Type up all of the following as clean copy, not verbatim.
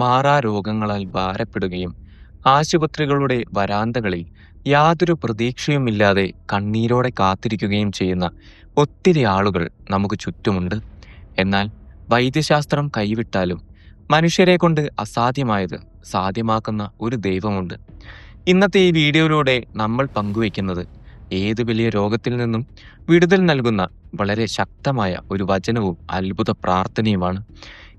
മാറാ രോഗങ്ങളാൽ ഭാരപ്പെടുകയും ആശുപത്രികളുടെ വരാന്തകളിൽ യാതൊരു പ്രതീക്ഷയുമില്ലാതെ കണ്ണീരോടെ കാത്തിരിക്കുകയും ചെയ്യുന്ന ഒത്തിരി ആളുകൾ നമുക്ക് ചുറ്റുമുണ്ട്. എന്നാൽ വൈദ്യശാസ്ത്രം കൈവിട്ടാലും മനുഷ്യരെ കൊണ്ട് അസാധ്യമായത് സാധ്യമാക്കുന്ന ഒരു ദൈവമുണ്ട്. ഇന്നത്തെ ഈ വീഡിയോയിലൂടെ നമ്മൾ പങ്കുവയ്ക്കുന്നത് ഏത് വലിയ രോഗത്തിൽ നിന്നും വിടുതൽ നൽകുന്ന വളരെ ശക്തമായ ഒരു വചനവും അത്ഭുത പ്രാർത്ഥനയുമാണ്.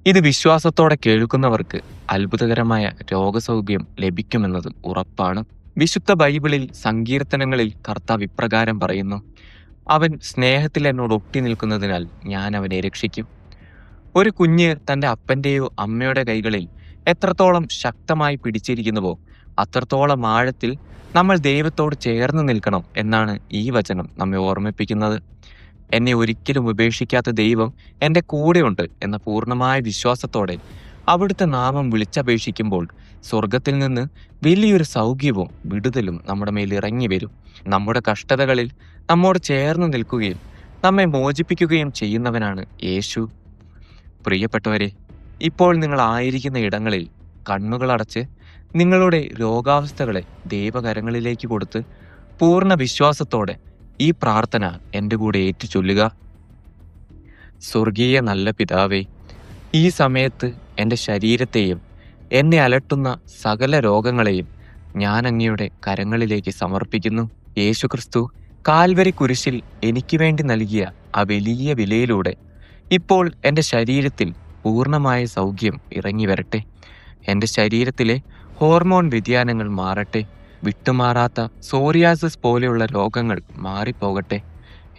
ഇത് വിശ്വാസത്തോടെ കേൾക്കുന്നവർക്ക് അത്ഭുതകരമായ രോഗസൗഖ്യം ലഭിക്കുമെന്നത് ഉറപ്പാണ്. വിശുദ്ധ ബൈബിളിൽ സങ്കീർത്തനങ്ങളിൽ കർത്താവ് ഇപ്രകാരം പറയുന്നു: അവൻ സ്നേഹത്തിൽ എന്നോട് ഒട്ടി നിൽക്കുന്നതിനാൽ ഞാൻ അവനെ രക്ഷിക്കും. ഒരു കുഞ്ഞ് തൻ്റെ അപ്പൻ്റെയോ അമ്മയുടെ കൈകളിൽ എത്രത്തോളം ശക്തമായി പിടിച്ചിരിക്കുന്നുവോ അത്രത്തോളം ആഴത്തിൽ നമ്മൾ ദൈവത്തോട് ചേർന്ന് നിൽക്കണം എന്നാണ് ഈ വചനം നമ്മെ ഓർമ്മിപ്പിക്കുന്നത്. എന്നെ ഒരിക്കലും ഉപേക്ഷിക്കാത്ത ദൈവം എൻ്റെ കൂടെയുണ്ട് എന്ന പൂർണ്ണമായ വിശ്വാസത്തോടെ അവിടുത്തെ നാമം വിളിച്ചപേക്ഷിക്കുമ്പോൾ സ്വർഗത്തിൽ നിന്ന് വലിയൊരു സൗഖ്യവും വിടുതലും നമ്മുടെ മേൽ ഇറങ്ങി വരും. നമ്മുടെ കഷ്ടതകളിൽ നമ്മോട് ചേർന്ന് നിൽക്കുകയും നമ്മെ മോചിപ്പിക്കുകയും ചെയ്യുന്നവനാണ് യേശു. പ്രിയപ്പെട്ടവരെ, ഇപ്പോൾ നിങ്ങൾ ആയിരിക്കുന്ന ഇടങ്ങളിൽ കണ്ണുകളടച്ച് നിങ്ങളുടെ രോഗാവസ്ഥകളെ ദൈവകരങ്ങളിലേക്ക് കൊടുത്ത് പൂർണ്ണ വിശ്വാസത്തോടെ ഈ പ്രാർത്ഥന എൻ്റെ കൂടെ ഏറ്റുചൊല്ലുക. സ്വർഗീയ നല്ല പിതാവേ, ഈ സമയത്ത് എൻ്റെ ശരീരത്തെയും എന്നെ അലട്ടുന്ന സകല രോഗങ്ങളെയും ഞാൻ അങ്ങയുടെ കരങ്ങളിലേക്ക് സമർപ്പിക്കുന്നു. യേശുക്രിസ്തു കാൽവരി കുരിശിൽ എനിക്ക് വേണ്ടി നൽകിയ ആ വലിയ വിലയിലൂടെ ഇപ്പോൾ എൻ്റെ ശരീരത്തിൽ പൂർണ്ണമായ സൗഖ്യം ഇറങ്ങി വരട്ടെ. എൻ്റെ ശരീരത്തിലെ ഹോർമോൺ വ്യതിയാനങ്ങൾ മാറട്ടെ. വിട്ടുമാറാത്ത സോറിയാസിസ് പോലെയുള്ള രോഗങ്ങൾ മാറിപ്പോകട്ടെ.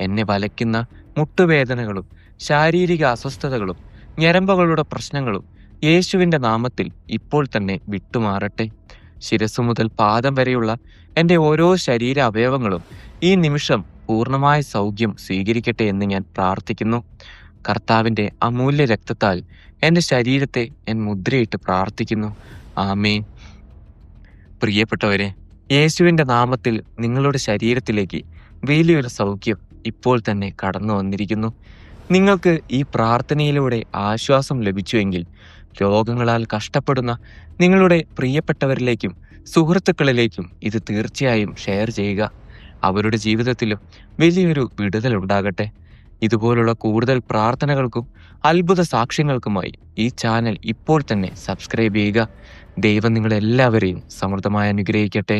എന്നെ വലയ്ക്കുന്ന മുട്ടുവേദനകളും ശാരീരിക അസ്വസ്ഥതകളും ഞരമ്പുകളുടെ പ്രശ്നങ്ങളും യേശുവിൻ്റെ നാമത്തിൽ ഇപ്പോൾ തന്നെ വിട്ടുമാറട്ടെ. ശിരസ്സു മുതൽ പാദം വരെയുള്ള എൻ്റെ ഓരോ ശരീര അവയവങ്ങളും ഈ നിമിഷം പൂർണ്ണമായ സൗഖ്യം സ്വീകരിക്കട്ടെ എന്ന് ഞാൻ പ്രാർത്ഥിക്കുന്നു. കർത്താവിൻ്റെ അമൂല്യ രക്തത്താൽ എൻ്റെ ശരീരത്തെ ഞാൻ മുദ്രയിട്ട് പ്രാർത്ഥിക്കുന്നു. ആമേൻ. പ്രിയപ്പെട്ടവരെ, യേശുവിൻ്റെ നാമത്തിൽ നിങ്ങളുടെ ശരീരത്തിലേക്ക് വലിയൊരു സൗഖ്യം ഇപ്പോൾ തന്നെ കടന്നു വന്നിരിക്കുന്നു. നിങ്ങൾക്ക് ഈ പ്രാർത്ഥനയിലൂടെ ആശ്വാസം ലഭിച്ചുവെങ്കിൽ രോഗങ്ങളാൽ കഷ്ടപ്പെടുന്ന നിങ്ങളുടെ പ്രിയപ്പെട്ടവരിലേക്കും സുഹൃത്തുക്കളിലേക്കും ഇത് തീർച്ചയായും ഷെയർ ചെയ്യുക. അവരുടെ ജീവിതത്തിലും വലിയൊരു വിടുതൽ ഉണ്ടാകട്ടെ. ഇതുപോലുള്ള കൂടുതൽ പ്രാർത്ഥനകൾക്കും അത്ഭുത സാക്ഷ്യങ്ങൾക്കുമായി ഈ ചാനൽ ഇപ്പോൾ തന്നെ സബ്സ്ക്രൈബ് ചെയ്യുക. ദൈവം നിങ്ങളെല്ലാവരെയും സമൃദ്ധമായി അനുഗ്രഹിക്കട്ടെ.